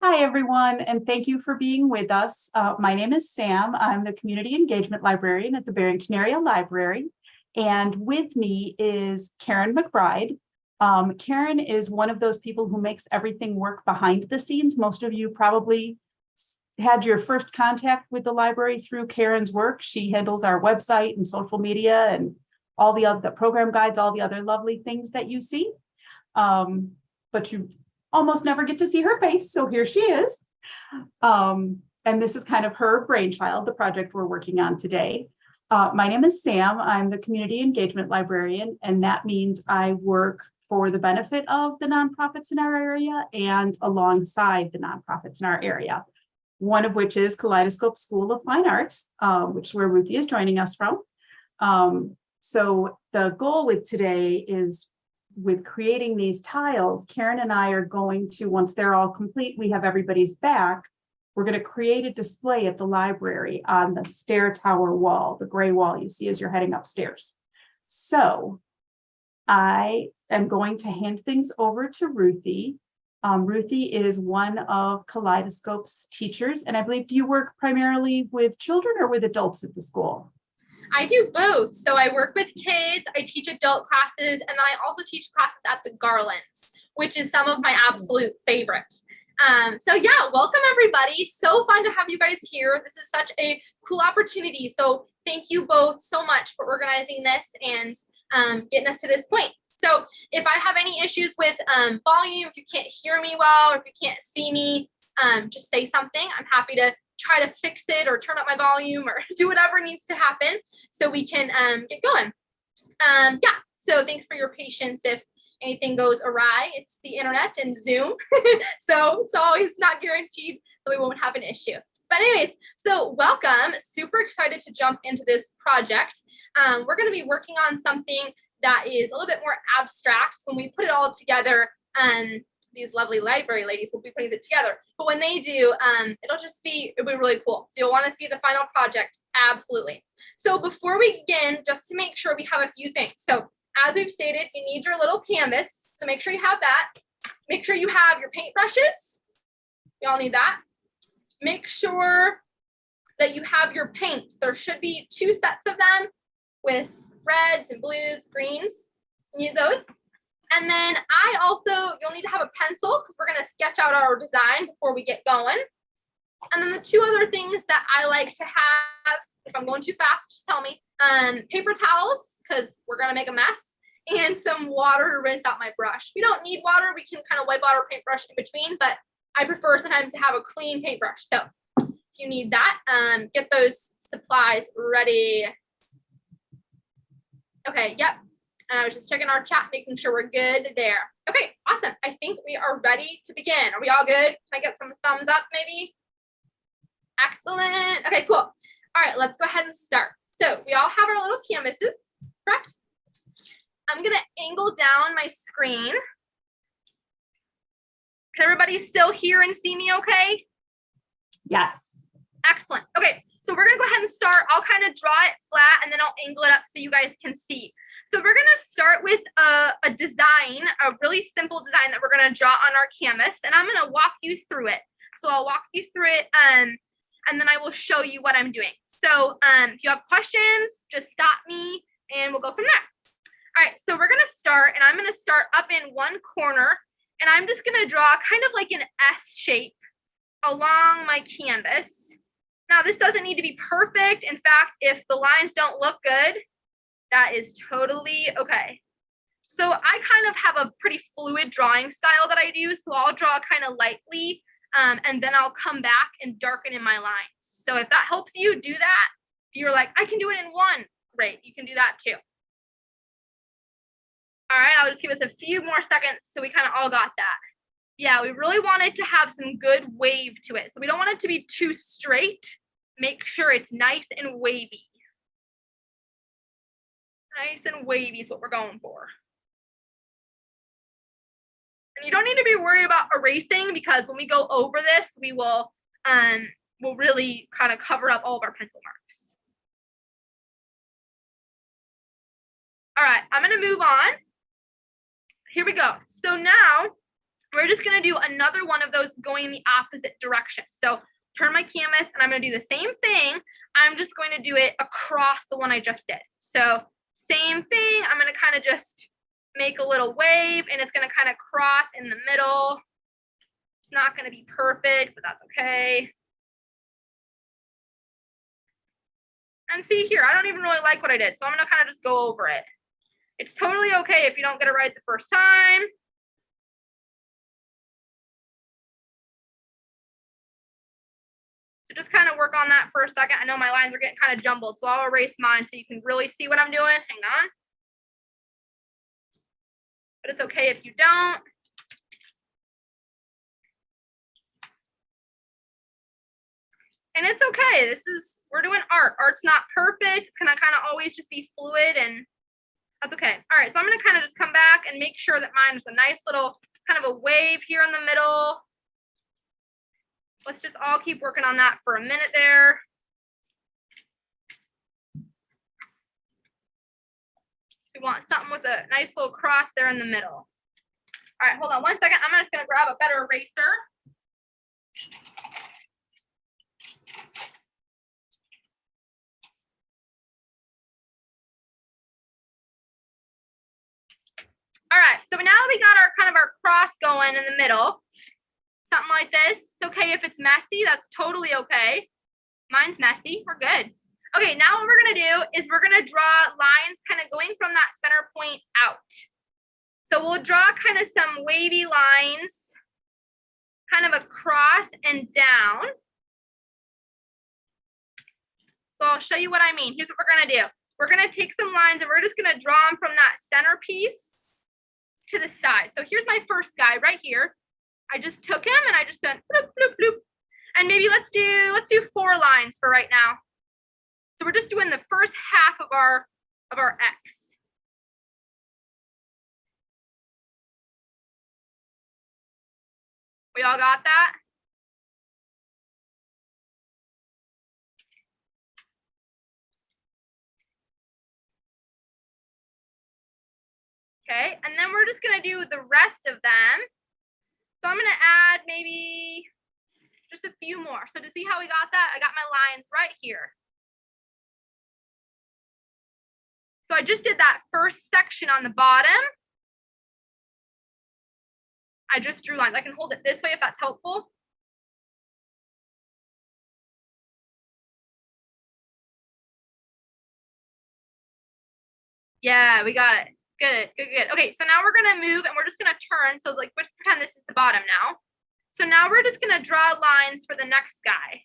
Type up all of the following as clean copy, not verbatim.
Hi, everyone, and thank you for being with us. My name is Sam. I'm the Community Engagement Librarian at the Barrington Area Library. And with me is Karen McBride. Karen is one of those people who makes everything work behind the scenes. Most of you probably had your first contact with the library through Karen's work. She handles our website and social media and all the other program guides, all the other lovely things that you see. But you almost never get to see her face, so here she is. And this is kind of her brainchild, the project we're working on today. My name is Sam. I'm the Community Engagement Librarian, and that means I work for the benefit of the nonprofits in our area and alongside the nonprofits in our area, one of which is Kaleidoscope School of Fine Arts, which is where Ruthie is joining us from. So the goal with today is, with creating these tiles, Karen and I are going to, once they're all complete, we have everybody's back, we're going to create a display at the library on the stair tower wall, the gray wall you see as you're heading upstairs. So I am going to hand things over to Ruthie. Ruthie is one of Kaleidoscope's teachers, and I believe, do you work primarily with children or with adults at the school? I do both. So I work with kids, I teach adult classes, and then I also teach classes at the Garlands, which is some of my absolute favorites. So yeah, welcome everybody. So fun to have you guys here. This is such a cool opportunity. So thank you both so much for organizing this and getting us to this point. So if I have any issues with volume, if you can't hear me well, or if you can't see me, just say something. I'm happy to try to fix it or turn up my volume or do whatever needs to happen so we can get going. Yeah, so thanks for your patience if anything goes awry. It's the internet and Zoom, so it's always not guaranteed that we won't have an issue. But anyways, so welcome. Super excited to jump into this project. We're going to be working on something that is a little bit more abstract. When we put it all together, these lovely library ladies will be putting it together. But when they do, it'll be really cool. So you'll want to see the final project, absolutely. So before we begin, just to make sure we have a few things. So as we've stated, you need your little canvas. So make sure you have that. Make sure you have your paintbrushes. You all need that. Make sure that you have your paints. There should be 2 sets of them with reds and blues, greens. You need those. And then you'll need to have a pencil because we're going to sketch out our design before we get going. And then the 2 other things that I like to have, if I'm going too fast, just tell me, paper towels, because we're going to make a mess, and some water to rinse out my brush. We don't need water. We can kind of wipe out our paintbrush in between, but I prefer sometimes to have a clean paintbrush. So if you need that, get those supplies ready. Okay, yep. And I was just checking our chat, making sure we're good there. Okay, awesome. I think we are ready to begin. Are we all good? Can I get some thumbs up maybe? Excellent. Okay, cool. All right, let's go ahead and start. So we all have our little canvases, correct? I'm gonna angle down my screen. Can everybody still hear and see me okay? Yes. Excellent. Okay, so we're gonna go ahead and start. I'll kind of draw it flat and then I'll angle it up so you guys can see. So we're gonna start with a design, a really simple design that we're gonna draw on our canvas, and I'm gonna walk you through it. So I'll walk you through it and then I will show you what I'm doing. So if you have questions, just stop me and we'll go from there. All right, so we're gonna start, and I'm gonna start up in one corner, and I'm just gonna draw kind of like an S shape along my canvas. Now, this doesn't need to be perfect. In fact, if the lines don't look good, that is totally okay. So I kind of have a pretty fluid drawing style that I do. So I'll draw kind of lightly, and then I'll come back and darken in my lines. So if that helps you do that, if you're like, I can do it in one, great, you can do that too. All right, I'll just give us a few more seconds so we kind of all got that. Yeah, we really want it to have some good wave to it. So we don't want it to be too straight. Make sure it's nice and wavy. Nice and wavy is what we're going for. And you don't need to be worried about erasing, because when we go over this, we will we'll really kind of cover up all of our pencil marks. All right, I'm going to move on. Here we go. So now We're just gonna do another one of those going in the opposite direction. So turn my canvas and I'm gonna do the same thing. I'm just going to do it across the one I just did. So same thing, I'm gonna kind of just make a little wave and it's gonna kind of cross in the middle. It's not gonna be perfect, but that's okay. And see here, I don't even really like what I did, so I'm gonna kind of just go over it. It's totally okay if you don't get it right the first time. So just kind of work on that for a second. I know my lines are getting kind of jumbled, so I'll erase mine so you can really see what I'm doing. Hang on. But it's okay if you don't. And it's okay. We're doing art. Art's not perfect. It's gonna kind of always just be fluid, and that's okay. All right, so I'm gonna kind of just come back and make sure that mine is a nice little kind of a wave here in the middle. Let's just all keep working on that for a minute there. We want something with a nice little cross there in the middle. All right, hold on one second. I'm just gonna grab a better eraser. All right, so now we got our kind of our cross going in the middle. Something like this. It's okay if it's messy. That's totally okay. Mine's messy. We're good. Okay, now what we're gonna do is we're gonna draw lines kind of going from that center point out. So we'll draw kind of some wavy lines, kind of across and down. So I'll show you what I mean. Here's what we're gonna do. We're gonna take some lines and we're just gonna draw them from that center piece to the side. So here's my first guy right here. I just took him and I just went bloop, bloop, bloop. And maybe let's do 4 lines for right now. So we're just doing the first half of our X. We all got that? Okay, and then we're just gonna do the rest of them. So I'm gonna add maybe just a few more. So to see how we got that, I got my lines right here. So I just did that first section on the bottom. I just drew lines. I can hold it this way if that's helpful. Yeah, we got it. Good, good, good. Okay, so now we're gonna move and we're just gonna turn. So like, let's pretend this is the bottom now. So now we're just gonna draw lines for the next guy.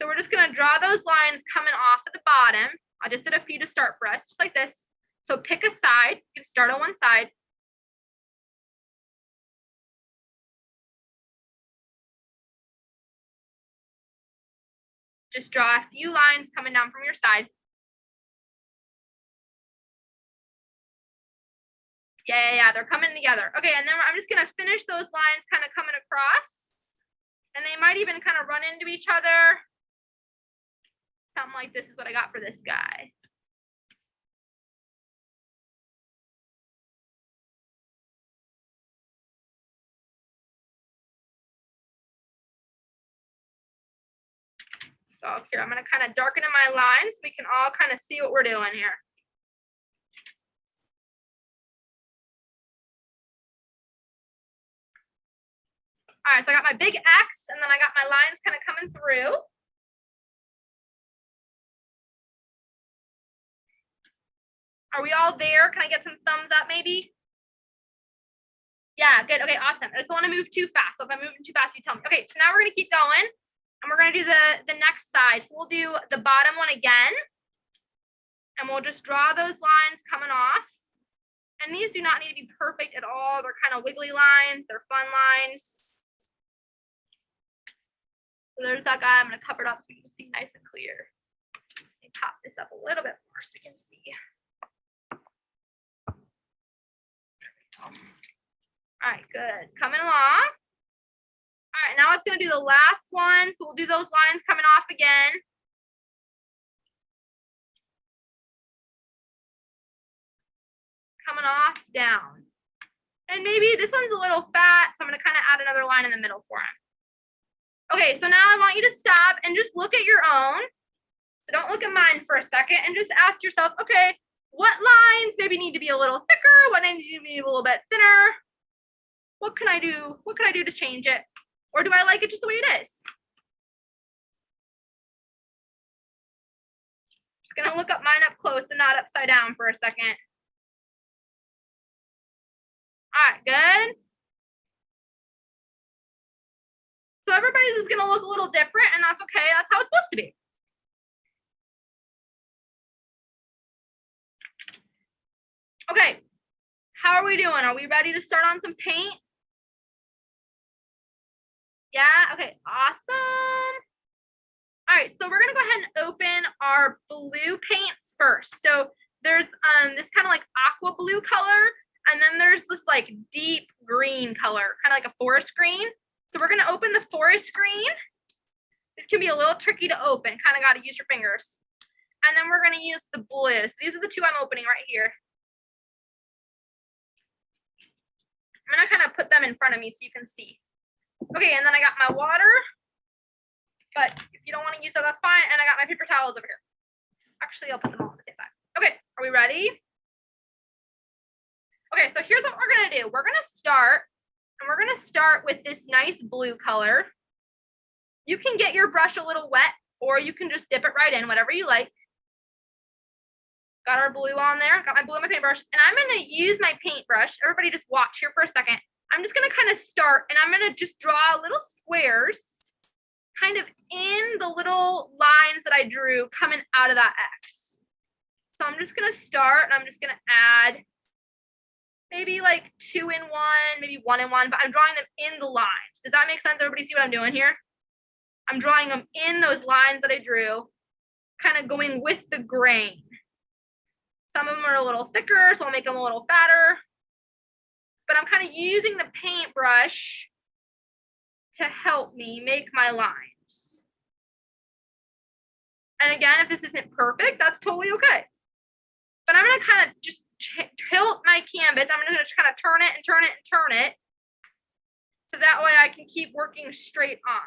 So we're just gonna draw those lines coming off at the bottom. I just did a few to start for us, just like this. So pick a side. You can start on one side. Just draw a few lines coming down from your side. Yeah, they're coming together. Okay, and then I'm just gonna finish those lines kind of coming across. And they might even kind of run into each other. Something like this is what I got for this guy. So here, I'm gonna kind of darken in my lines so we can all kind of see what we're doing here. All right, so I got my big X and then I got my lines kind of coming through. Are we all there? Can I get some thumbs up maybe? Yeah, good. Okay, awesome. I just don't want to move too fast. So if I'm moving too fast, you tell me. Okay, so now we're gonna keep going and we're gonna do the next side. So we'll do the bottom one again. And we'll just draw those lines coming off. And these do not need to be perfect at all. They're kind of wiggly lines. They're fun lines. So there's that guy. I'm going to cover it up so we can see nice and clear. Let me pop this up a little bit more so we can see. All right, good. It's coming along. All right, now it's going to do the last one. So we'll do those lines coming off again. Coming off, down. And And maybe this one's a little fat, so I'm gonna kind of add another line in the middle for him. Okay, so now I want you to stop and just look at your own. So don't look at mine for a second and just ask yourself, okay, what lines maybe need to be a little thicker? What needs to be a little bit thinner? What can I do? What can I do to change it? Or do I like it just the way it is? Just gonna look up mine up close and not upside down for a second. All right, good. So everybody's is gonna look a little different, and that's okay. That's how it's supposed to be. Okay, how are we doing? Are we ready to start on some paint? Yeah, okay, awesome. All right, so we're gonna go ahead and open our blue paints first. So there's this kind of like aqua blue color, and then there's this like deep green color, kind of like a forest green. So we're gonna open the forest green. This can be a little tricky to open, kind of gotta use your fingers. And then we're gonna use the blue. So these are the two I'm opening right here. I'm gonna kind of put them in front of me so you can see. Okay, and then I got my water, but if you don't want to use it, that's fine. And I got my paper towels over here. Actually, I'll put them all at the same time. Okay, are we ready? Okay, so here's what we're gonna do. We're gonna start with this nice blue color. You can get your brush a little wet, or you can just dip it right in, whatever you like. Got our blue on there, got my blue on my paintbrush, and I'm gonna use my paintbrush. Everybody just watch here for a second. I'm just gonna kind of start, and I'm gonna just draw little squares kind of in the little lines that I drew coming out of that X. So I'm just gonna start, and I'm just gonna add maybe like 2 in 1, maybe 1 in 1, but I'm drawing them in the lines. Does that make sense? Everybody see what I'm doing here? I'm drawing them in those lines that I drew, kind of going with the grain. Some of them are a little thicker, so I'll make them a little fatter. But I'm kind of using the paintbrush to help me make my lines. And again, if this isn't perfect, that's totally okay. But I'm gonna kind of just tilt my canvas. I'm gonna just kind of turn it and turn it and turn it. So that way I can keep working straight on.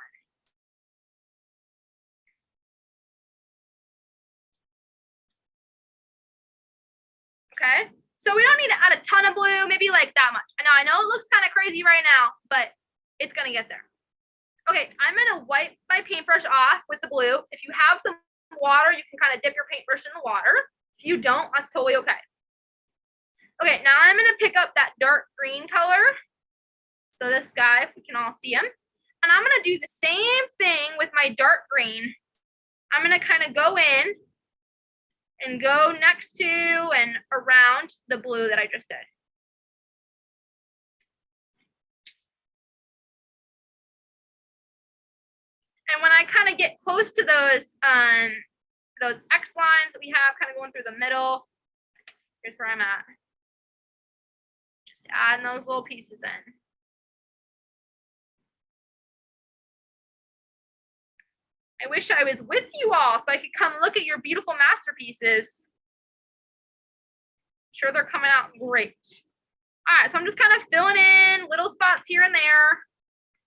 Okay, so we don't need to add a ton of blue, maybe like that much. I know it looks kind of crazy right now, but it's gonna get there. Okay, I'm gonna wipe my paintbrush off with the blue. If you have some water, you can kind of dip your paintbrush in the water. If you don't, that's totally okay. Okay, now I'm gonna pick up that dark green color. So this guy, if we can all see him. And I'm gonna do the same thing with my dark green. I'm gonna kind of go in and go next to and around the blue that I just did. And when I kind of get close to those X lines that we have kind of going through the middle, here's where I'm at. Just adding those little pieces in. I wish I was with you all so I could come look at your beautiful masterpieces. Sure, they're coming out great. All right, so I'm just kind of filling in little spots here and there.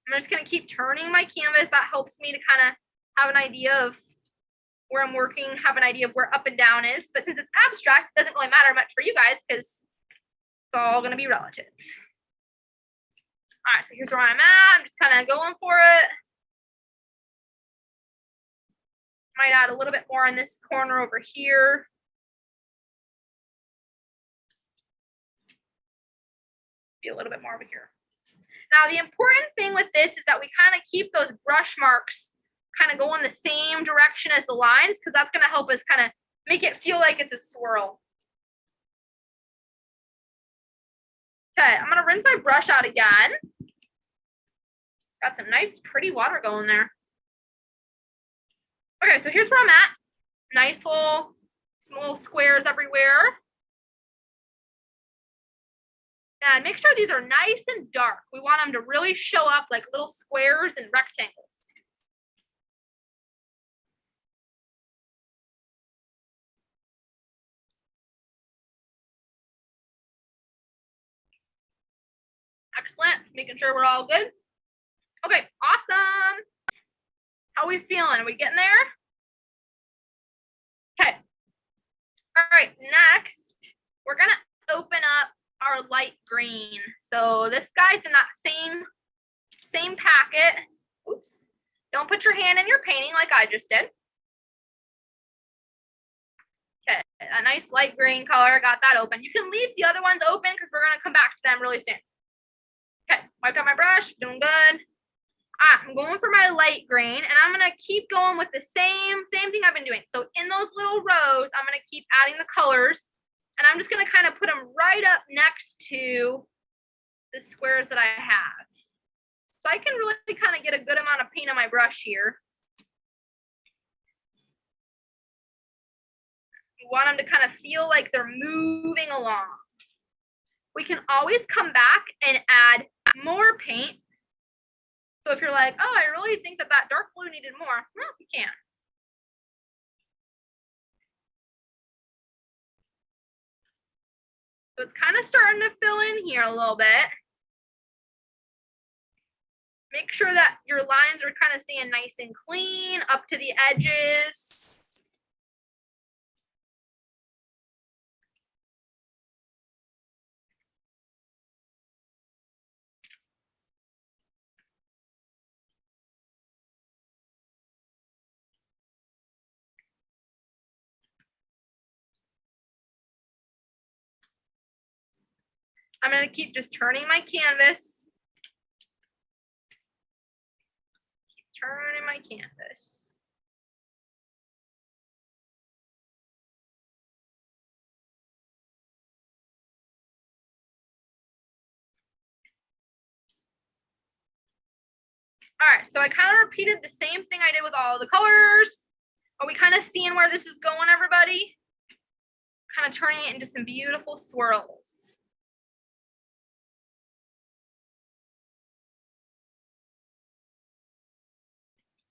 I'm just gonna keep turning my canvas. That helps me to kind of have an idea of where I'm working, have an idea of where up and down is. But since it's abstract, it doesn't really matter much for you guys because it's all gonna be relative. All right, so here's where I'm at. I'm just kind of going for it. Might add a little bit more in this corner over here. Be a little bit more over here. Now, the important thing with this is that we kind of keep those brush marks kind of going the same direction as the lines, because that's going to help us kind of make it feel like it's a swirl. Okay, I'm going to rinse my brush out again. Got some nice, pretty water going there. Okay, so here's where I'm at. Nice little, some little squares everywhere. And make sure these are nice and dark. We want them to really show up like little squares and rectangles. Excellent. Just making sure we're all good. Okay, awesome. How are we feeling? Are we getting there? Okay. All right, next, we're gonna open up our light green. So this guy's in that same packet. Oops. Don't put your hand in your painting like I just did. Okay, a nice light green color, got that open. You can leave the other ones open because we're gonna come back to them really soon. Okay, wiped out my brush, doing good. I'm going for my light green and I'm gonna keep going with the same thing I've been doing. So in those little rows, I'm gonna keep adding the colors and I'm just gonna kind of put them right up next to the squares that I have. So I can really kind of get a good amount of paint on my brush here. You want them to kind of feel like they're moving along. We can always come back and add more paint. So if you're like, oh, I really think that dark blue needed more, well, we can. So it's kind of starting to fill in here a little bit. Make sure that your lines are kind of staying nice and clean up to the edges. I'm going to keep just turning my canvas. Keep turning my canvas. All right, so I kind of repeated the same thing I did with all the colors. Are we kind of seeing where this is going, everybody? Kind of turning it into some beautiful swirls.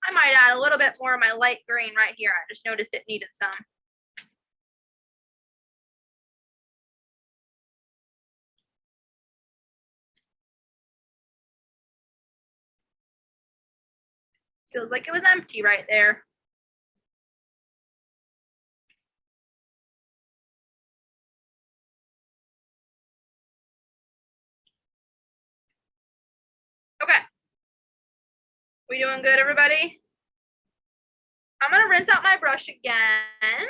I might add a little bit more of my light green right here. I just noticed it needed some. Feels like it was empty right there. Okay. We doing good, everybody? I'm gonna rinse out my brush again.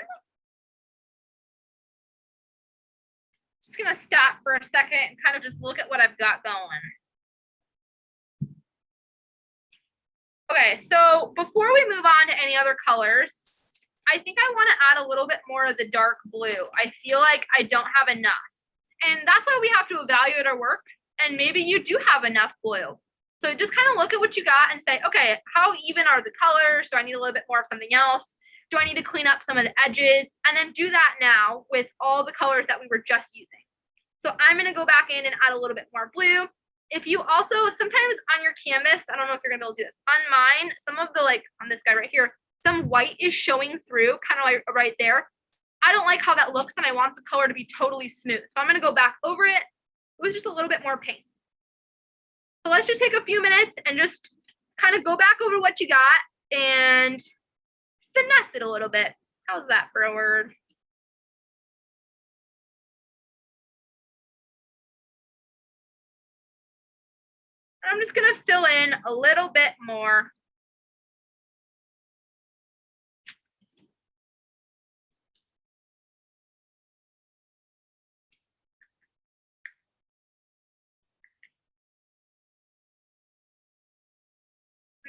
Just gonna stop for a second and kind of just look at what I've got going. Okay, so before we move on to any other colors, I think I want to add a little bit more of the dark blue. I feel like I don't have enough. And that's why we have to evaluate our work. And maybe you do have enough blue. So just kind of look at what you got and say, okay, how even are the colors? Do I need a little bit more of something else? Do I need to clean up some of the edges? And then do that now with all the colors that we were just using. So I'm going to go back in and add a little bit more blue. If you also, sometimes on your canvas, I don't know if you're going to be able to do this. On mine, some of the, like on this guy right here, some white is showing through, kind of like right there. I don't like how that looks and I want the color to be totally smooth. So I'm going to go back over it with just a little bit more paint. So let's just take a few minutes and just kind of go back over what you got and finesse it a little bit. How's that for a word? I'm just going to fill in a little bit more.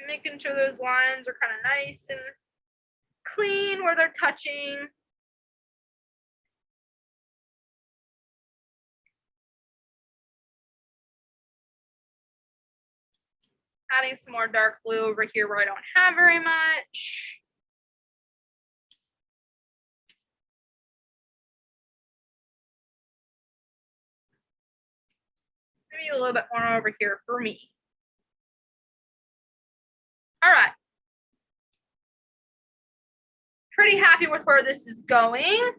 Making sure those lines are kind of nice and clean where they're touching. Adding some more dark blue over here where I don't have very much. Maybe a little bit more over here for me. All right. Pretty happy with where this is going.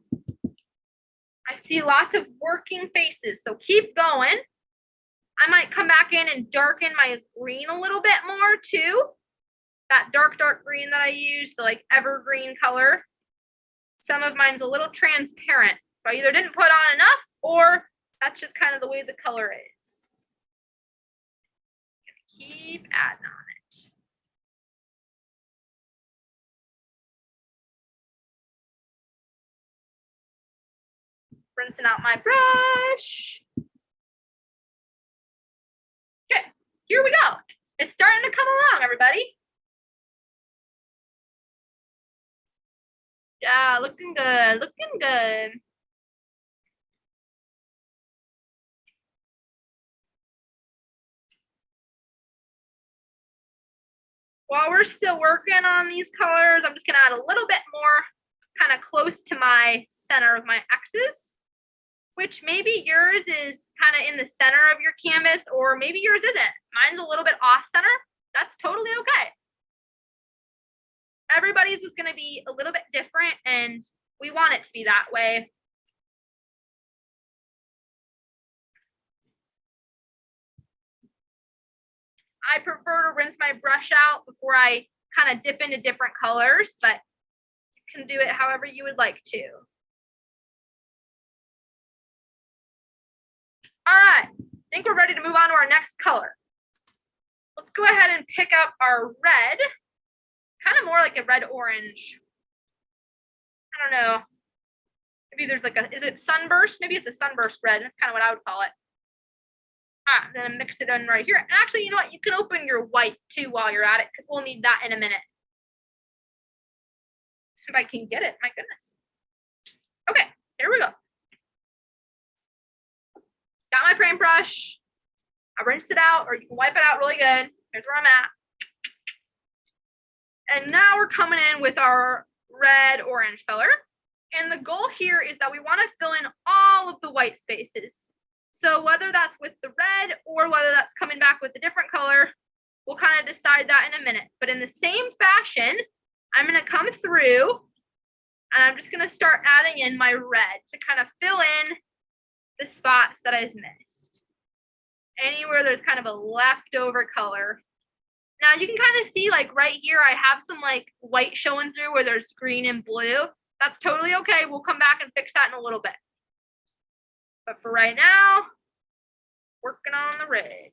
I see lots of working faces, so keep going. I might come back in and darken my green a little bit more too. That dark green that I use, the like evergreen color. Some of mine's a little transparent. So I either didn't put on enough or that's just kind of the way the color is. Keep adding on it. Rinsing out my brush. Okay, here we go. It's starting to come along, everybody. Yeah, looking good, looking good. While we're still working on these colors, I'm just gonna add a little bit more kind of close to my center of my X's, which maybe yours is kind of in the center of your canvas, or maybe yours isn't. Mine's a little bit off center. That's totally okay. Everybody's is gonna be a little bit different, and we want it to be that way. I prefer to rinse my brush out before I kind of dip into different colors, but you can do it however you would like to. All right, I think we're ready to move on to our next color. Let's go ahead and pick up our red, kind of more like a red-orange. I don't know. Maybe there's like a, is it sunburst? Maybe it's a sunburst red. That's kind of what I would call it. I'm gonna mix it in right here. And actually, you know what? You can open your white too while you're at it, because we'll need that in a minute. If I can get it, my goodness. Okay, here we go. Got my paintbrush. I rinsed it out, or you can wipe it out really good. Here's where I'm at. And now we're coming in with our red-orange color. And the goal here is that we want to fill in all of the white spaces. So whether that's with the red or whether that's coming back with a different color, we'll kind of decide that in a minute. But in the same fashion, I'm going to come through and I'm just going to start adding in my red to kind of fill in the spots that I've missed. Anywhere there's kind of a leftover color. Now you can kind of see like right here, I have some like white showing through where there's green and blue. That's totally okay. We'll come back and fix that in a little bit. But for right now, working on the red.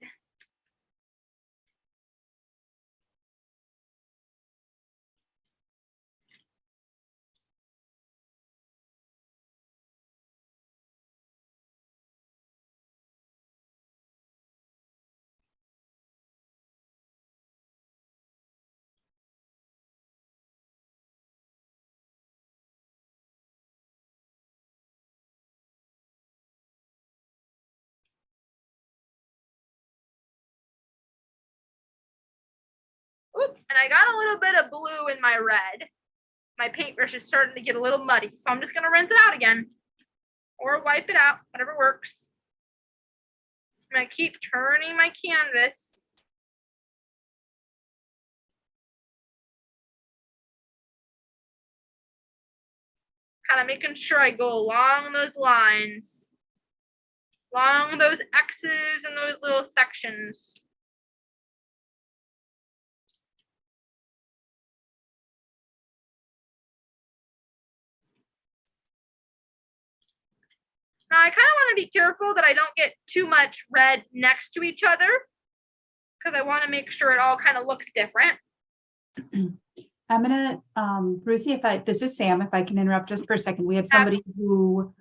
Oop, and I got a little bit of blue in my red. My paintbrush is starting to get a little muddy, so I'm just going to rinse it out again or wipe it out, whatever works. I'm going to keep turning my canvas. Kind of making sure I go along those lines, along those X's and those little sections. Now I kind of want to be careful that I don't get too much red next to each other, because I want to make sure it all kind of looks different. I'm gonna, Ruthie, this is Sam, if I can interrupt just for a second. We have somebody who,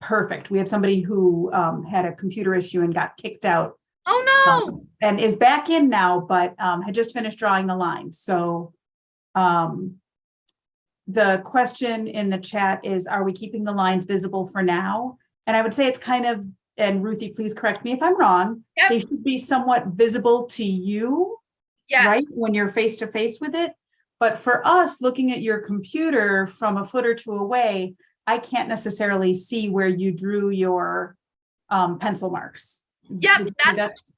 perfect. We have somebody who had a computer issue and got kicked out. Oh no! And is back in now, but had just finished drawing the line. So the question in the chat is, are we keeping the lines visible for now? And I would say it's kind of, and Ruthie, please correct me if I'm wrong. Yep. They should be somewhat visible to you, yes, right? When you're face to face with it. But for us, looking at your computer from a foot or two away, I can't necessarily see where you drew your pencil marks. Yep, that's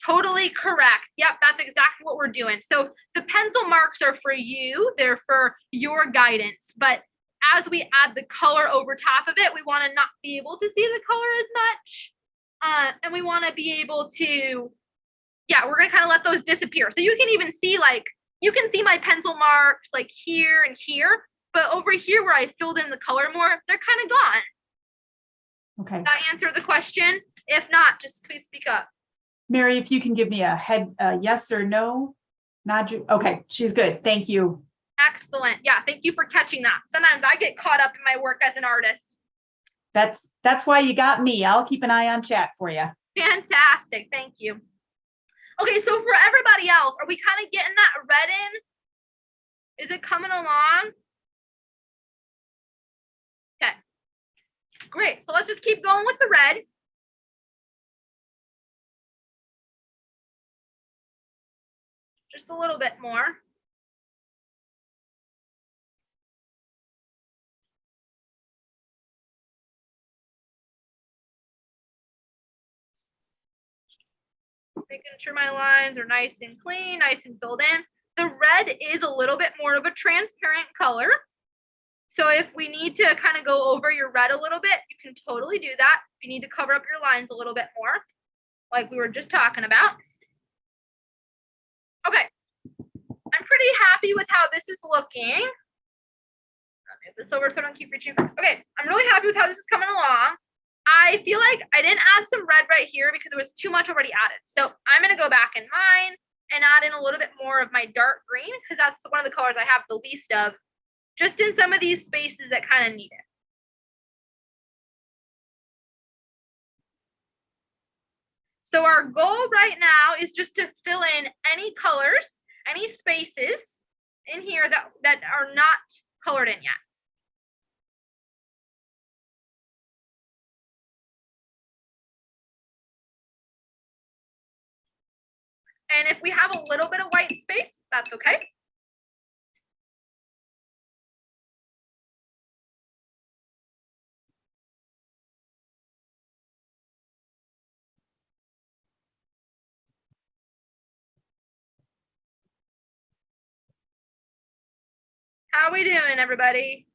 totally correct. Yep, that's exactly what we're doing. So the pencil marks are for you. They're for your guidance. But as we add the color over top of it, we want to not be able to see the color as much. And we want to be able to, yeah, we're going to kind of let those disappear. So you can even see, like, you can see my pencil marks like here and here, but over here where I filled in the color more, they're kind of gone. Okay. Does that answer the question? If not, just please speak up. Mary, if you can give me a yes or no, nod. Okay, she's good. Thank you. Excellent. Yeah, thank you for catching that. Sometimes I get caught up in my work as an artist. That's why you got me. I'll keep an eye on chat for you. Fantastic. Thank you. Okay, so for everybody else, are we kind of getting that red in? Is it coming along? Okay. Great. So let's just keep going with the red. Just a little bit more. Making sure my lines are nice and clean, nice and filled in. The red is a little bit more of a transparent color. So if we need to kind of go over your red a little bit, you can totally do that. If you need to cover up your lines a little bit more, like we were just talking about. Okay, I'm pretty happy with how this is looking. I'll move this over so I don't keep reaching first. Okay, I'm really happy with how this is coming along. I feel like I didn't add some red right here because it was too much already added. So I'm going to go back in mine and add in a little bit more of my dark green because that's one of the colors I have the least of, just in some of these spaces that kind of need it. So our goal right now is just to fill in any colors, any spaces in here that are not colored in yet. And if we have a little bit of white space, that's okay. How are we doing, everybody?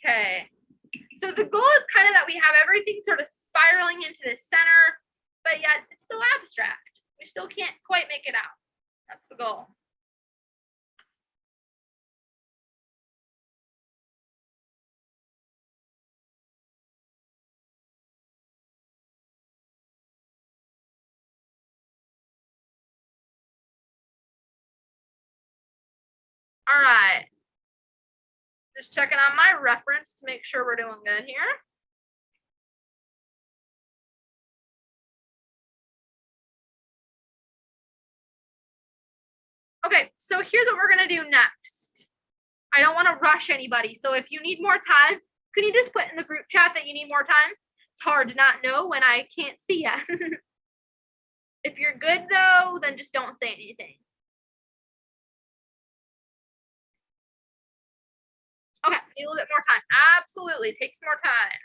Okay. So the goal is kind of that we have everything sort of spiraling into the center, but yet it's still abstract. We still can't quite make it out. That's the goal. All right. Just checking on my reference to make sure we're doing good here. Okay, so here's what we're gonna do next. I don't want to rush anybody. So if you need more time, can you just put in the group chat that you need more time? It's hard to not know when I can't see you. If you're good though, then just don't say anything. Okay, need a little bit more time. Absolutely, take some more time.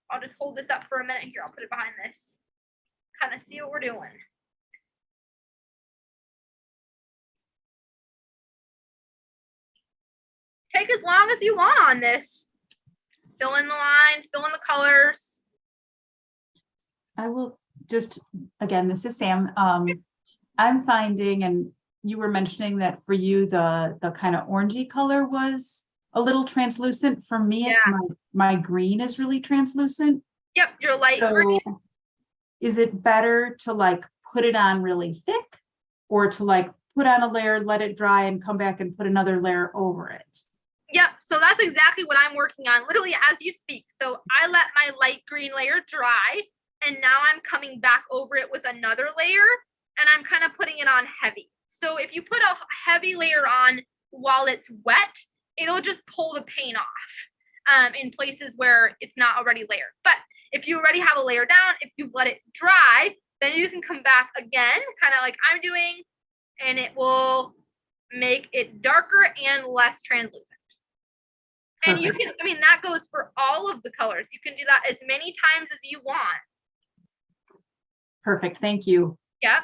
I'll just hold this up for a minute here. I'll put it behind this. Kind of see what we're doing. Take as long as you want on this. Fill in the lines, fill in the colors. I will just, again, this is Sam. I'm finding, and you were mentioning that for you, the kind of orangey color was a little translucent. For me, it's my green is really translucent. Yep, your light green. Is it better to like put it on really thick or to like put on a layer, let it dry and come back and put another layer over it? Yep, so that's exactly what I'm working on, literally as you speak. So I let my light green layer dry, and now I'm coming back over it with another layer, and I'm kind of putting it on heavy. So if you put a heavy layer on while it's wet, it'll just pull the paint off in places where it's not already layered. But if you already have a layer down, if you've let it dry, then you can come back again, kind of like I'm doing, and it will make it darker and less translucent. And you can, I mean, that goes for all of the colors. You can do that as many times as you want. Perfect. Thank you. Yeah.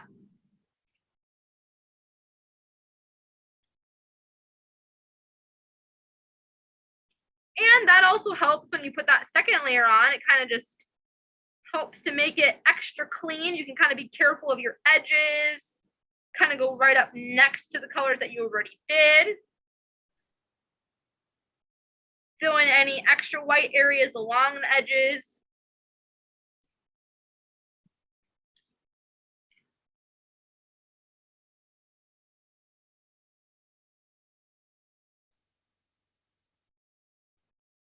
And that also helps when you put that second layer on. It kind of just helps to make it extra clean. You can kind of be careful of your edges, kind of go right up next to the colors that you already did. Fill in any extra white areas along the edges.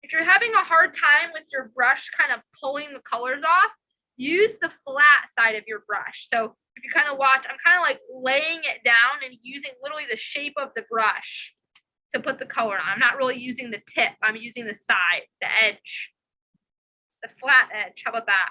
If you're having a hard time with your brush kind of pulling the colors off, use the flat side of your brush. So if you kind of watch, I'm kind of like laying it down and using literally the shape of the brush to put the color on. I'm not really using the tip. I'm using the side, the edge, the flat edge. How about that?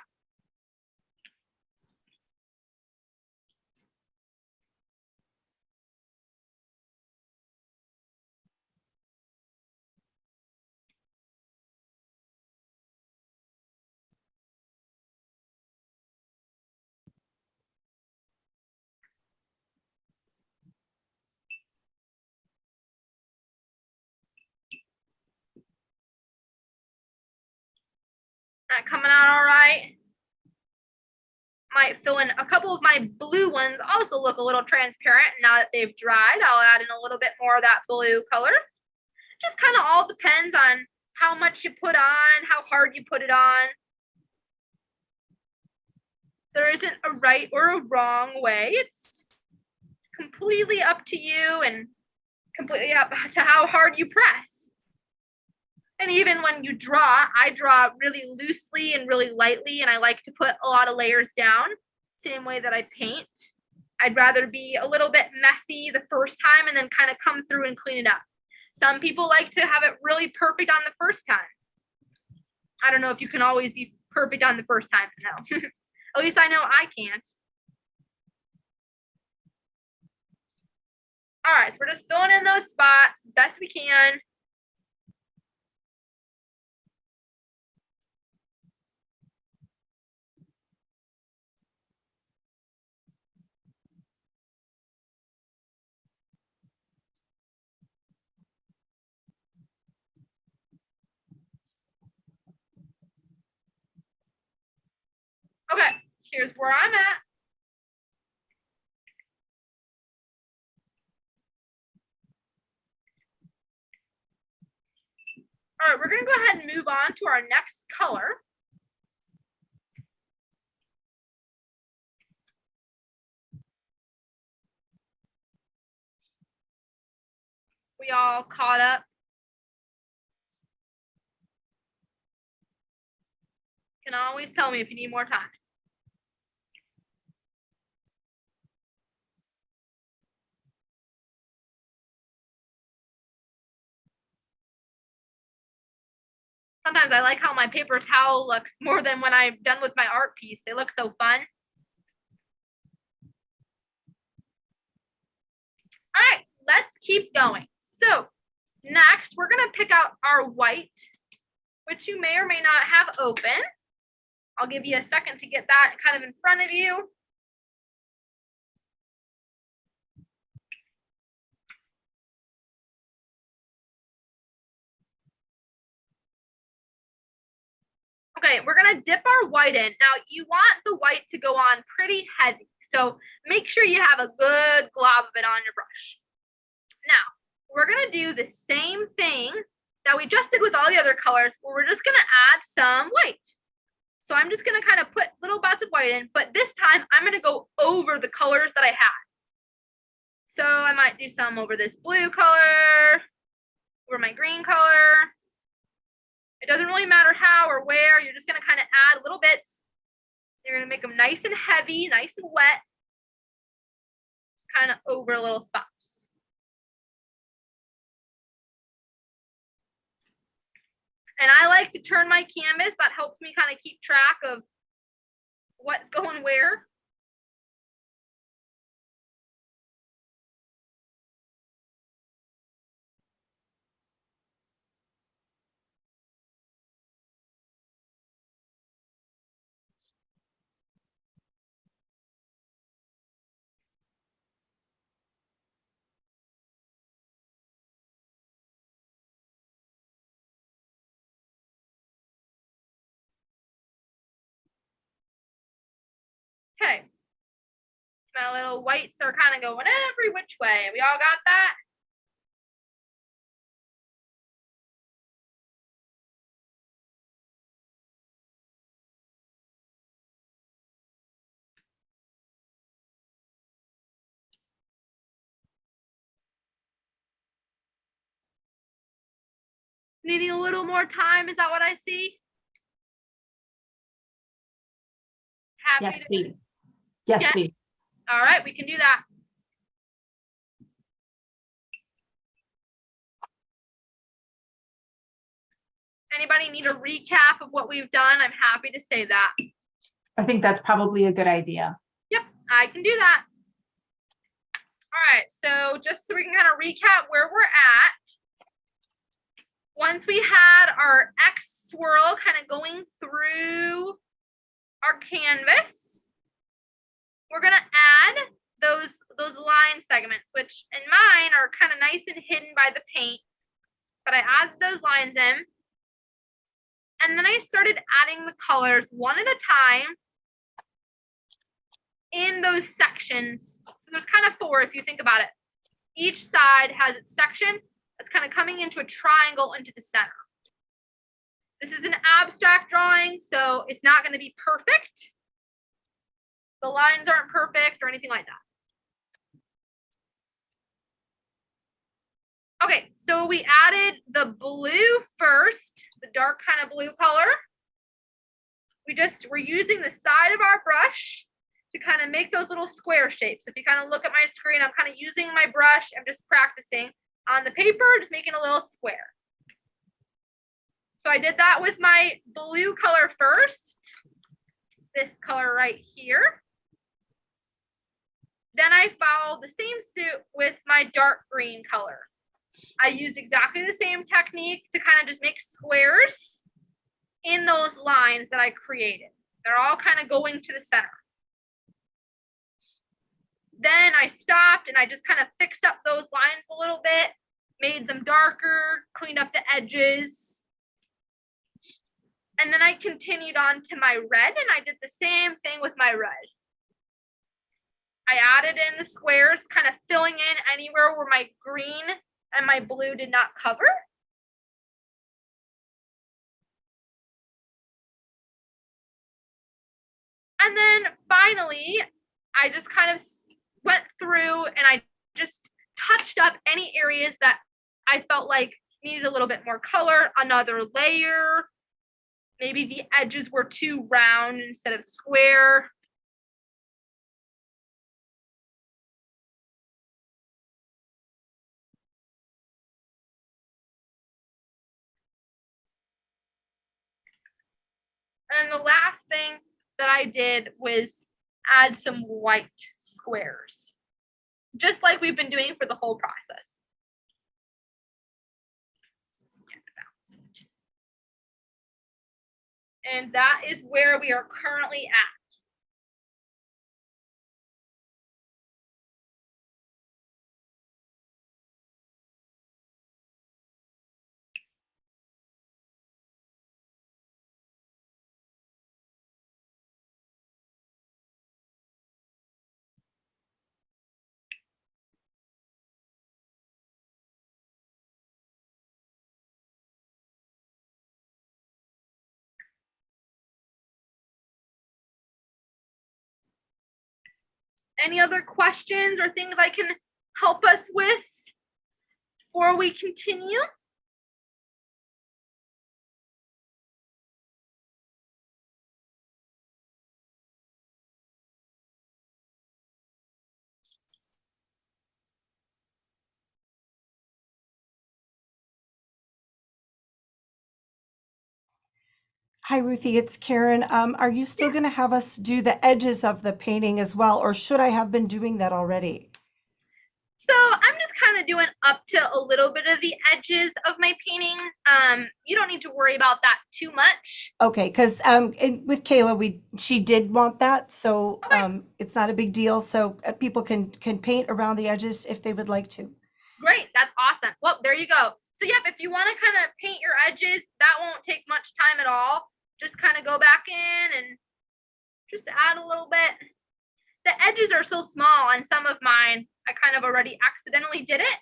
That coming out all right? Might fill in a couple of my blue ones, also look a little transparent. Now that they've dried, I'll add in a little bit more of that blue color. Just kind of all depends on how much you put on, how hard you put it on. There isn't a right or a wrong way. It's completely up to you and completely up to how hard you press. And even when you draw, I draw really loosely and really lightly, and I like to put a lot of layers down, same way that I paint. I'd rather be a little bit messy the first time and then kind of come through and clean it up. Some people like to have it really perfect on the first time. I don't know if you can always be perfect on the first time. No. At least I know I can't. All right, so we're just filling in those spots as best we can. Okay, here's where I'm at. All right, we're gonna go ahead and move on to our next color. We all caught up? You can always tell me if you need more time. Sometimes I like how my paper towel looks more than when I'm done with my art piece. They look so fun. All right, let's keep going. So next, we're gonna pick out our white, which you may or may not have open. I'll give you a second to get that kind of in front of you. Okay, we're gonna dip our white in. Now you want the white to go on pretty heavy. So make sure you have a good glob of it on your brush. Now, we're gonna do the same thing that we just did with all the other colors, where we're just gonna add some white. So I'm just gonna kind of put little dots of white in, but this time I'm gonna go over the colors that I had. So I might do some over this blue color, over my green color. It doesn't really matter how or where, you're just gonna kind of add little bits. So you're gonna make them nice and heavy, nice and wet. Just kind of over little spots. And I like to turn my canvas. That helps me kind of keep track of what's going where. My little whites are kind of going every which way. We all got that? Needing a little more time, is that what I see? Happy Yes, to. please. Yes, Yeah. please. All right, we can do that. Anybody need a recap of what we've done? I'm happy to say that. I think that's probably a good idea. Yep, I can do that. All right, so just so we can kind of recap where we're at. Once we had our X swirl kind of going through our canvas, we're gonna add those line segments, which in mine are kind of nice and hidden by the paint, but I added those lines in. And then I started adding the colors one at a time in those sections. So there's kind of 4 if you think about it. Each side has its section that's kind of coming into a triangle into the center. This is an abstract drawing, so it's not going to be perfect. The lines aren't perfect or anything like that. Okay, so we added the blue first, the dark kind of blue color. We're using the side of our brush to kind of make those little square shapes. If you kind of look at my screen, I'm kind of using my brush. I'm just practicing on the paper, just making a little square. So I did that with my blue color first, this color right here. Then I followed the same suit with my dark green color. I used exactly the same technique to kind of just make squares in those lines that I created. They're all kind of going to the center. Then I stopped and I just kind of fixed up those lines a little bit, made them darker, cleaned up the edges. And then I continued on to my red and I did the same thing with my red. I added in the squares, kind of filling in anywhere where my green and my blue did not cover. And then finally, I just kind of went through and I just touched up any areas that I felt like needed a little bit more color, another layer. Maybe the edges were too round instead of square. And the last thing that I did was add some white squares, just like we've been doing for the whole process. And that is where we are currently at. Any other questions or things I can help us with before we continue? Hi, Ruthie, it's Karen. Are you still going to have us do the edges of the painting as well, or should I have been doing that already? So I'm just kind of doing up to a little bit of the edges of my painting. You don't need to worry about that too much. Okay, because with Kayla, she did want that, so Okay. it's not a big deal. So people can paint around the edges if they would like to. Great, that's awesome. Well, there you go. So yep, if you want to kind of paint your edges, that won't take much time at all. Just kind of go back in and just add a little bit. the edges are so small on some of mine, I kind of already accidentally did it.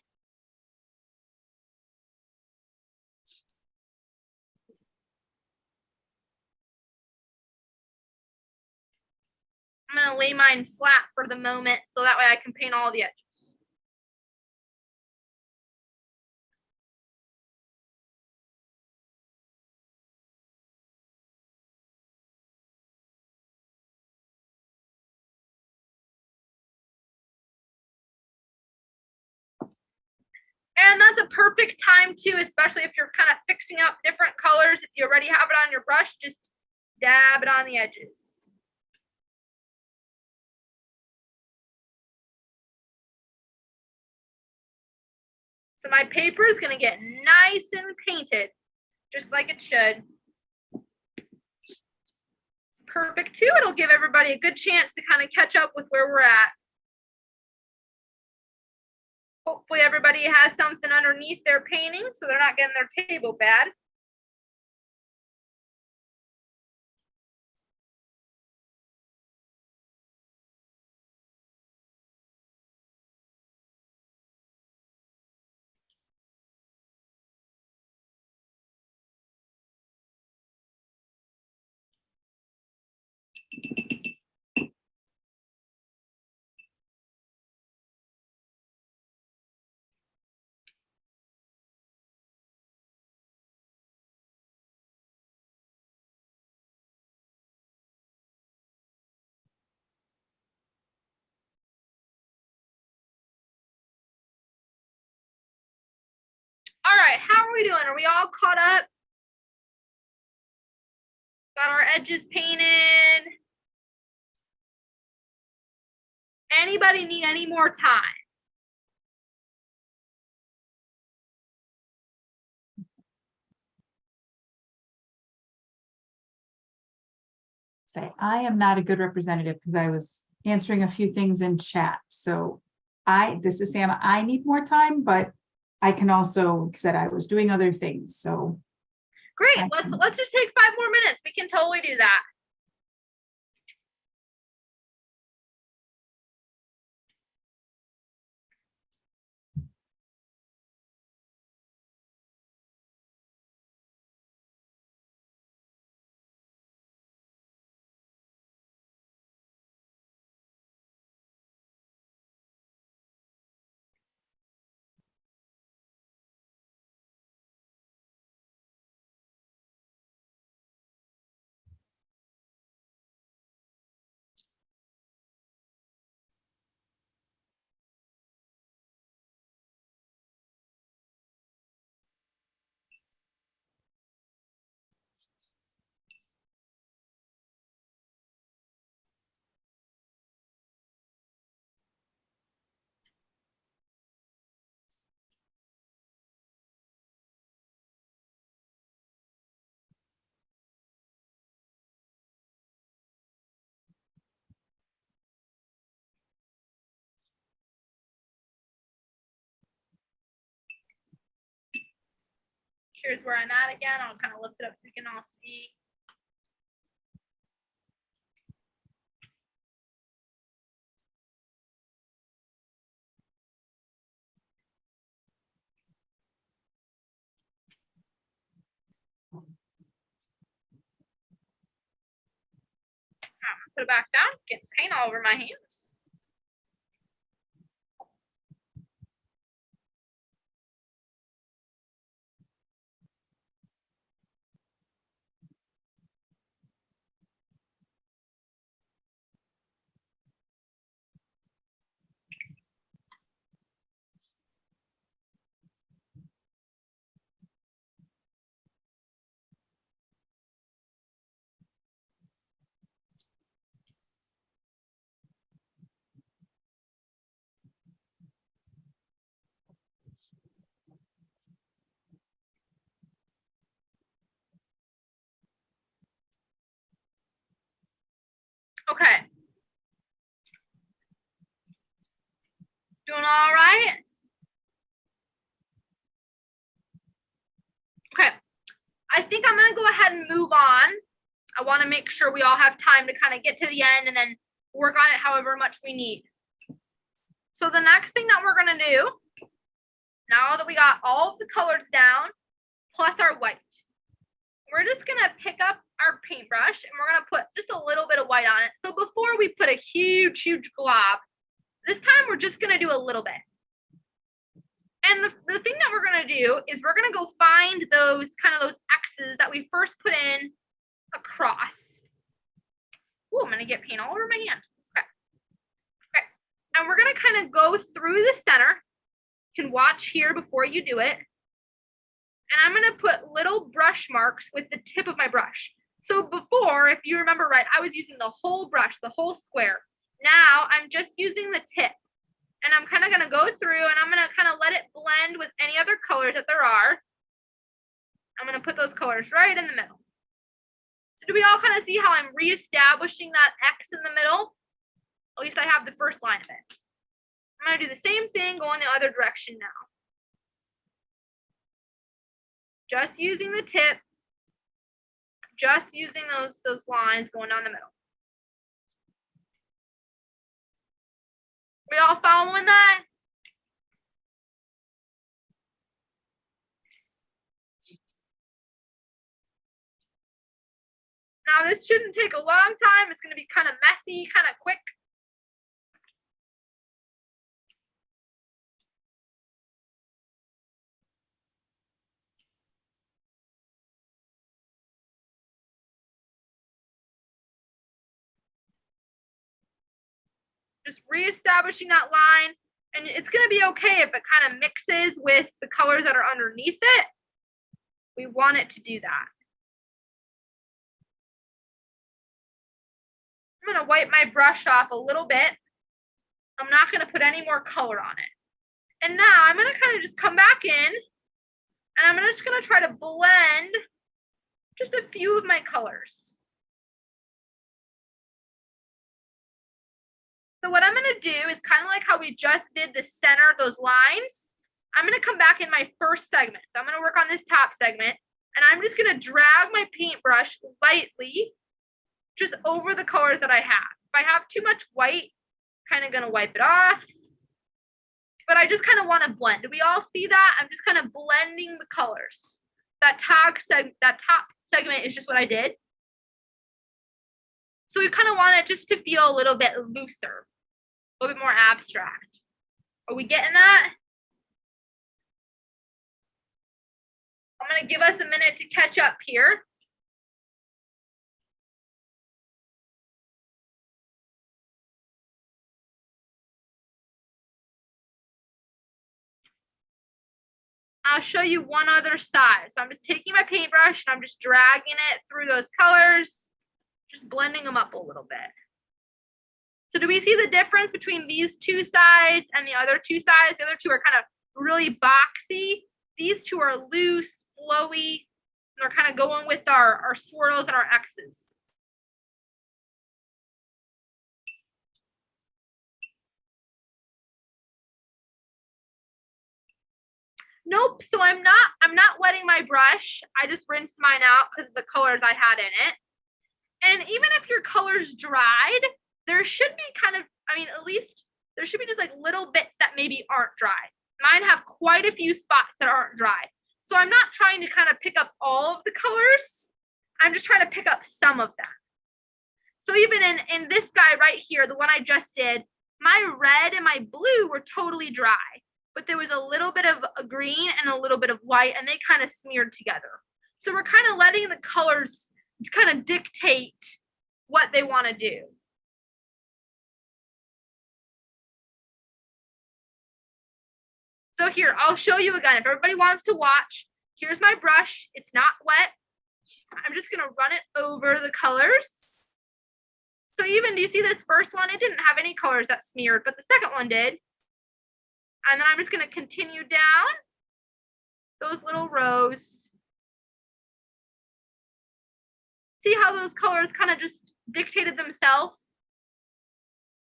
I'm going to lay mine flat for the moment so that way I can paint all the edges. And that's a perfect time too, especially if you're kind of fixing up different colors. If you already have it on your brush, just dab it on the edges. So my paper is going to get nice and painted, just like it should. It's perfect too. It'll give everybody a good chance to kind of catch up with where we're at. Hopefully everybody has something underneath their painting so they're not getting their table bad. All right, how are we doing? Are we all caught up? Got our edges painted? Anybody need any more time? Say, I am not a good representative because I was answering a few things in chat. So this is Sam, I need more time, but I can also, said I was doing other things, so. Great, let's just take 5 more minutes. We can totally do that. Here's where I'm at again. I'll kind of lift it up so we can all see. Put it back down, get paint all over my hands. Okay. Doing all right? Okay. I think I'm going to go ahead and move on. I want to make sure we all have time to kind of get to the end and then work on it however much we need. So the next thing that we're gonna do, now that we got all of the colors down, plus our white, we're just gonna pick up our paintbrush and we're gonna put just a little bit of white on it. So before we put a huge, huge glob, this time we're just gonna do a little bit. And the thing that we're gonna do is we're gonna go find those X's that we first put in across. Ooh, I'm gonna get paint all over my hand. Okay. Okay. And we're gonna kind of go through the center. You can watch here before you do it. And I'm gonna put little brush marks with the tip of my brush. So before, if you remember right, I was using the whole brush, the whole square. Now I'm just using the tip. And I'm kind of gonna go through and I'm gonna kind of let it blend with any other colors that there are. I'm gonna put those colors right in the middle. So do we all kind of see how I'm reestablishing that X in the middle? At least I have the first line of it. I'm gonna do the same thing going the other direction now. Just using the tip, just using those lines going down the middle. We all following that? Now this shouldn't take a long time. It's going to be kind of messy, kind of quick. Just reestablishing that line. And it's going to be okay if it kind of mixes with the colors that are underneath it. We want it to do that. I'm going to wipe my brush off a little bit. I'm not going to put any more color on it. And now I'm going to kind of just come back in and I'm just going to try to blend just a few of my colors. So what I'm going to do is kind of like how we just did the center of those lines. I'm going to come back in my first segment. So I'm going to work on this top segment and I'm just going to drag my paintbrush lightly just over the colors that I have. If I have too much white, kind of going to wipe it off. But I just kind of want to blend. Do we all see that? I'm just kind of blending the colors. That top segment is just what I did. So we kind of want it just to feel a little bit looser, a little bit more abstract. Are we getting that? I'm going to give us a minute to catch up here. I'll show you one other side. So I'm just taking my paintbrush and I'm just dragging it through those colors, just blending them up a little bit. So do we see the difference between these two sides and the other two sides? The other two are kind of really boxy. These two are loose, flowy. They're kind of going with our swirls and our X's. Nope, so I'm not wetting my brush. I just rinsed mine out because of the colors I had in it. And even if your color's dried, there should be kind of, at least there should be just like little bits that maybe aren't dry. Mine have quite a few spots that aren't dry. So I'm not trying to kind of pick up all of the colors. I'm just trying to pick up some of them. So even in this guy right here, the one I just did, my red and my blue were totally dry. But there was a little bit of a green and a little bit of white, and they kind of smeared together. So we're kind of letting the colors kind of dictate what they want to do. So here, I'll show you again. If everybody wants to watch, here's my brush. It's not wet. I'm just going to run it over the colors. So even, do you see this first one? It didn't have any colors that smeared, but the second one did. And then I'm just going to continue down those little rows. See how those colors kind of just dictated themselves?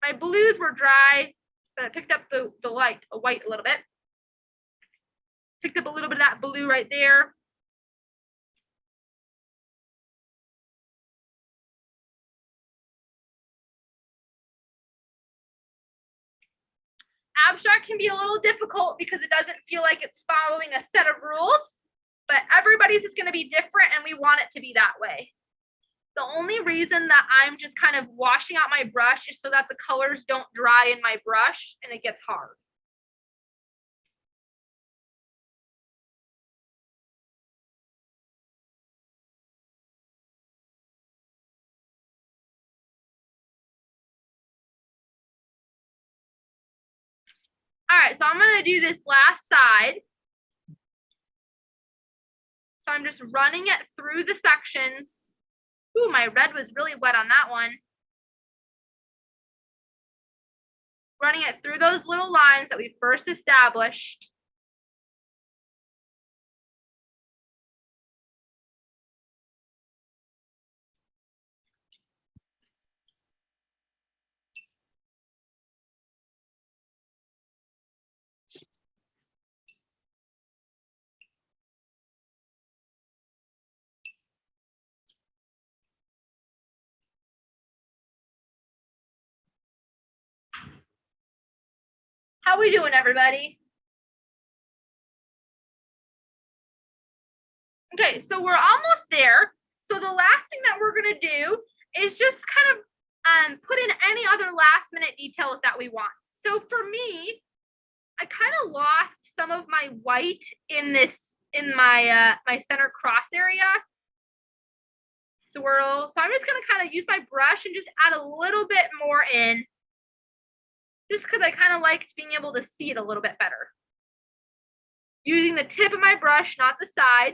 My blues were dry, but I picked up the white a little bit. Picked up a little bit of that blue right there. Abstract can be a little difficult because it doesn't feel like it's following a set of rules, but everybody's is going to be different and we want it to be that way. The only reason that I'm just kind of washing out my brush is so that the colors don't dry in my brush and it gets hard. All right, so I'm going to do this last side. So I'm just running it through the sections. Ooh, my red was really wet on that one. Running it through those little lines that we first established. How we doing, everybody? Okay, so we're almost there. So the last thing that we're gonna do is just kind of put in any other last minute details that we want. So for me, I kind of lost some of my white in my my center cross area swirl. So I'm just gonna kind of use my brush and just add a little bit more in, just because I kind of liked being able to see it a little bit better. Using the tip of my brush, not the side.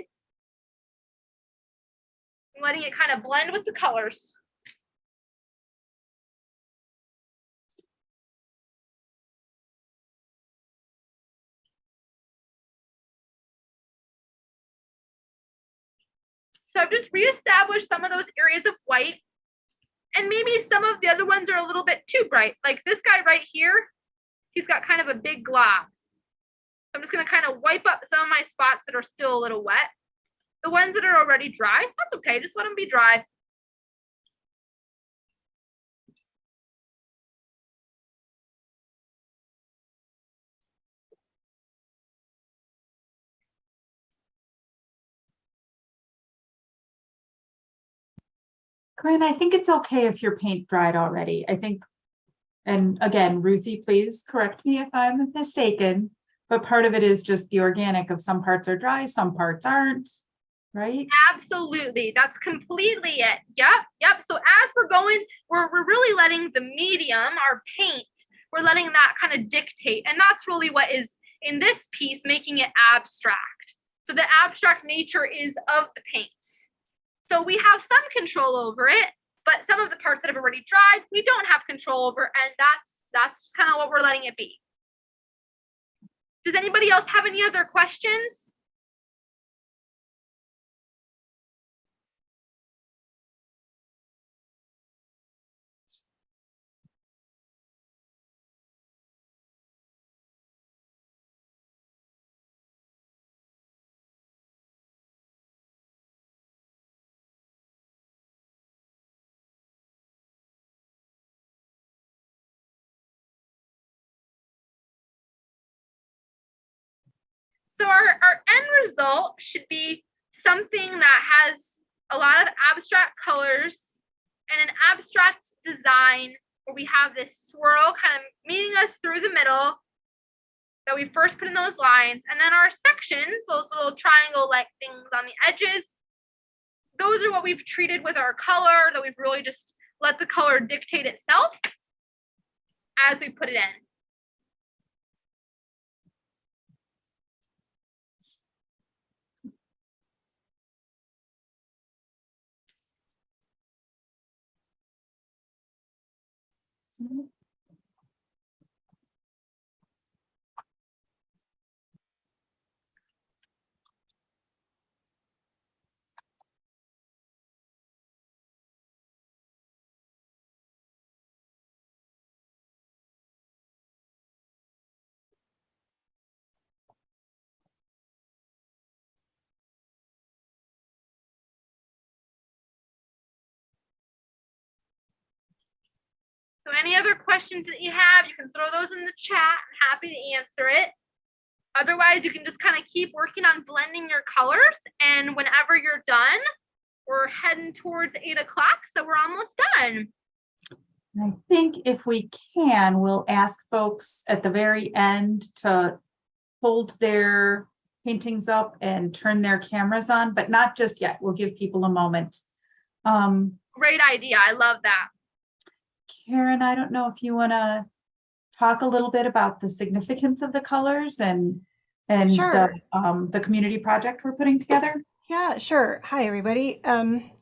And letting it kind of blend with the colors. So I've just reestablished some of those areas of white, and maybe some of the other ones are a little bit too bright. Like this guy right here, he's got kind of a big glob. I'm just gonna kind of wipe up some of my spots that are still a little wet. The ones that are already dry, that's okay, just let them be dry. Corinne, I think it's okay if your paint dried already. I think, and again, Ruthie, please correct me if I'm mistaken, but part of it is just the organic of some parts are dry, some parts aren't, right? Absolutely, that's completely it. Yep. So as we're going, we're really letting the medium, our paint, we're letting that kind of dictate. And that's really what is in this piece making it abstract. So the abstract nature is of the paint. So we have some control over it, but some of the parts that have already dried, we don't have control over, and that's just kind of what we're letting it be. Does anybody else have any other questions? So our end result should be something that has a lot of abstract colors and an abstract design where we have this swirl kind of meeting us through the middle that we first put in those lines. And then our sections, those little triangle-like things on the edges, those are what we've treated with our color, that we've really just let the color dictate itself as we put it in. So any other questions that you have, you can throw those in the chat. I'm happy to answer it. Otherwise, you can just kind of keep working on blending your colors. And whenever you're done, we're heading towards 8 o'clock. So we're almost done. I think if we can, we'll ask folks at the very end to hold their paintings up and turn their cameras on, but not just yet. We'll give people a moment. Great idea. I love that. Karen, I don't know if you want to talk a little bit about the significance of the colors and Sure. the community project we're putting together. Yeah, sure. Hi, everybody.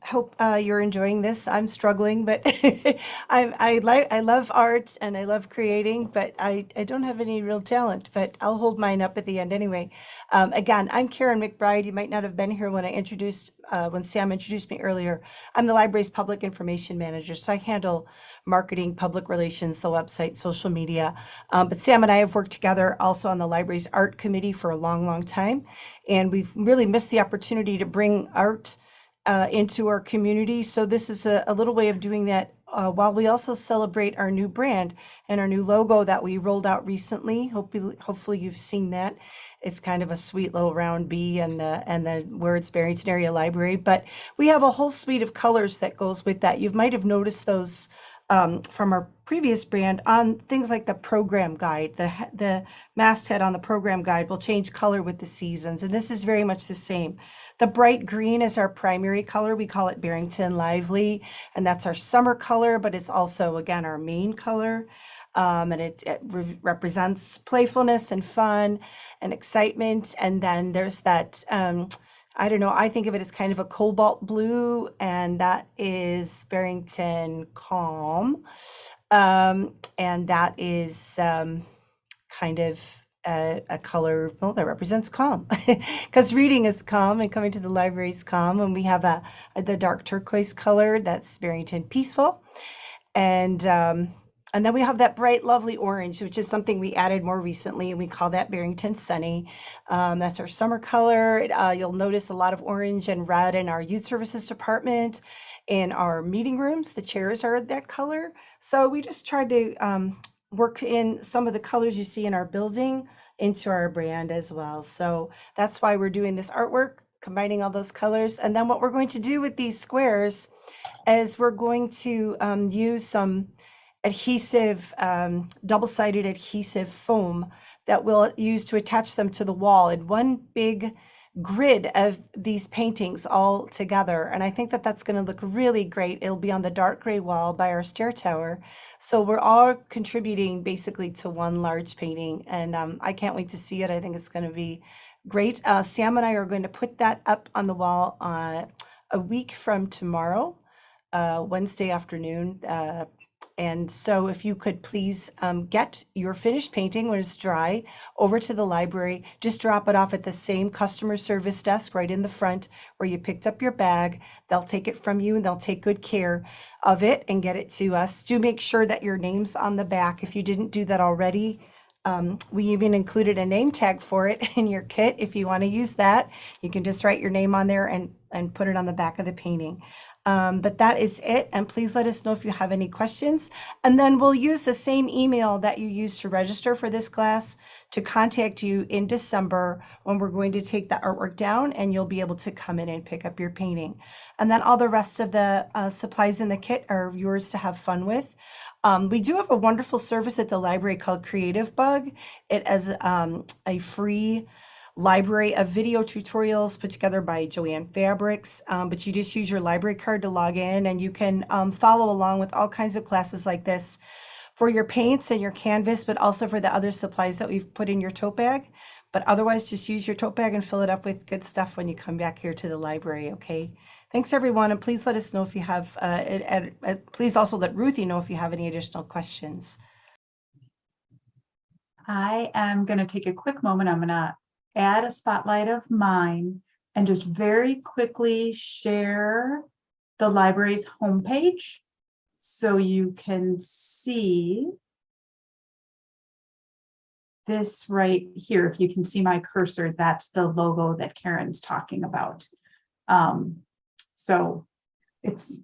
Hope you're enjoying this. I'm struggling, but I love art and I love creating, but I don't have any real talent, but I'll hold mine up at the end anyway. Again, I'm Karen McBride. You might not have been here when when Sam introduced me earlier. I'm the library's public information manager, so I handle marketing, public relations, the website, social media. But Sam and I have worked together also on the library's art committee for a long, long time. And we've really missed the opportunity to bring art into our community. So this is a little way of doing that while we also celebrate our new brand and our new logo that we rolled out recently. Hopefully you've seen that. It's kind of a sweet little round B and the words Barrington Area Library. But we have a whole suite of colors that goes with that. You might have noticed those from our previous brand on things like the program guide. The masthead on the program guide will change color with the seasons, and this is very much the same. The bright green is our primary color. We call it Barrington Lively, and that's our summer color, but it's also, again, our main color. And it represents playfulness and fun and excitement. And then there's that I don't know, I think of it as kind of a cobalt blue, and that is Barrington Calm. And that is kind of a color, well, that represents calm, because reading is calm and coming to the library is calm. And we have the dark turquoise color, that's Barrington Peaceful. And then we have that bright, lovely orange, which is something we added more recently, and we call that Barrington Sunny. That's our summer color. You'll notice a lot of orange and red in our youth services department. In our meeting rooms, the chairs are that color. So we just tried to work in some of the colors you see in our building into our brand as well. So that's why we're doing this artwork, combining all those colors. And then what we're going to do with these squares is we're going to use some adhesive, double-sided adhesive foam that we'll use to attach them to the wall in one big grid of these paintings all together. And I think that that's going to look really great. It'll be on the dark gray wall by our stair tower. So we're all contributing basically to one large painting, and I can't wait to see it. I think it's going to be great. Sam and I are going to put that up on the wall a week from tomorrow, Wednesday afternoon. And so if you could please get your finished painting when it's dry over to the library, just drop it off at the same customer service desk right in the front where you picked up your bag. They'll take it from you and they'll take good care of it and get it to us. Do make sure that your name's on the back if you didn't do that already. We even included a name tag for it in your kit. If you want to use that, you can just write your name on there and put it on the back of the painting. But that is it. And please let us know if you have any questions. And then we'll use the same email that you used to register for this class to contact you in December when we're going to take the artwork down, and you'll be able to come in and pick up your painting. And then all the rest of the supplies in the kit are yours to have fun with. We do have a wonderful service at the library called Creative Bug. It is a free library of video tutorials put together by Joanne Fabrics, but you just use your library card to log in, and you can follow along with all kinds of classes like this for your paints and your canvas, but also for the other supplies that we've put in your tote bag. But otherwise, just use your tote bag and fill it up with good stuff when you come back here to the library, okay? Thanks, everyone, and please let us know if you have, please also let Ruthie know if you have any additional questions. I am going to take a quick moment. I'm going to add a spotlight of mine and just very quickly share the library's homepage so you can see this right here. If you can see my cursor, that's the logo that Karen's talking about. So it's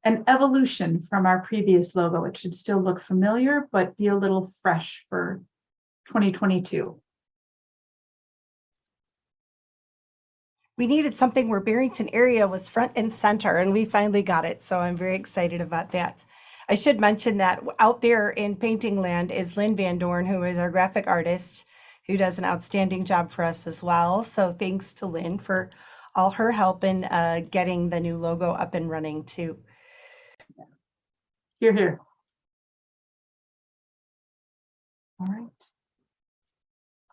an evolution from our previous logo. It should still look familiar, but be a little fresh for 2022. We needed something where Barrington area was front and center, and we finally got it. So I'm very excited about that. I should mention that out there in painting land is Lynn Van Dorn, who is our graphic artist, who does an outstanding job for us as well. So thanks to Lynn for all her help in getting the new logo up and running too. Here, here. All right.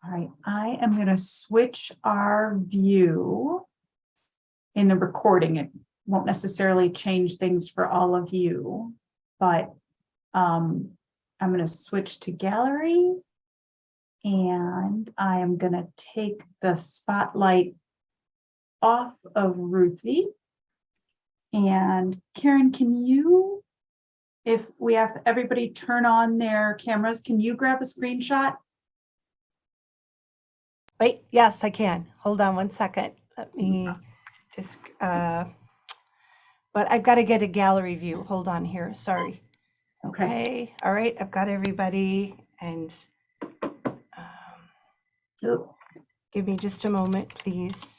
All right, I am going to switch our view in the recording. It won't necessarily change things for all of you, but I'm going to switch to gallery, and I am going to take the spotlight off of Ruthie. And Karen, can you, if we have everybody turn on their cameras, can you grab a screenshot? Wait, yes, I can. Hold on one second. Let me just, but I've got to get a gallery view. Hold on here. Sorry. Okay. All right. I've got everybody, and give me just a moment, please.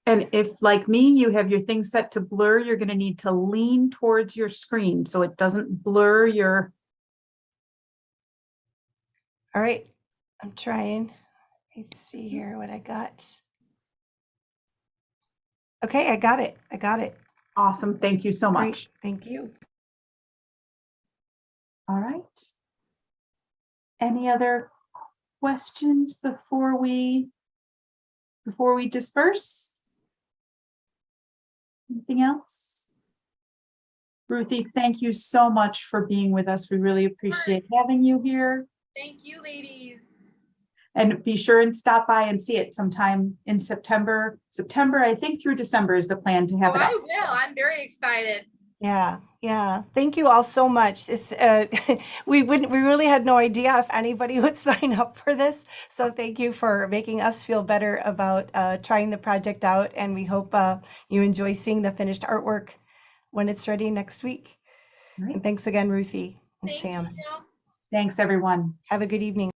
And if, like me, you have your thing set to blur, you're going to need to lean towards your screen so it doesn't blur your. All right. I'm trying. Let's see here what I got. Okay, I got it. I got it. Awesome. Thank you so Great. much. Thank you. All right. Any other questions before we disperse? Anything else? Ruthie, thank you so much for being with us. We really appreciate having you here. Thank you, ladies. And be sure and stop by and see it sometime in September. September, I think, through December is the plan to have it up. I will. I'm very excited. Yeah, yeah. Thank you all so much. It's, we really had no idea if anybody would sign up for this. So thank you for making us feel better about trying the project out. And we hope you enjoy seeing the finished artwork when it's ready next week. Right. And thanks again, Ruthie and Thank Sam. you. Thanks, everyone. Have a good evening.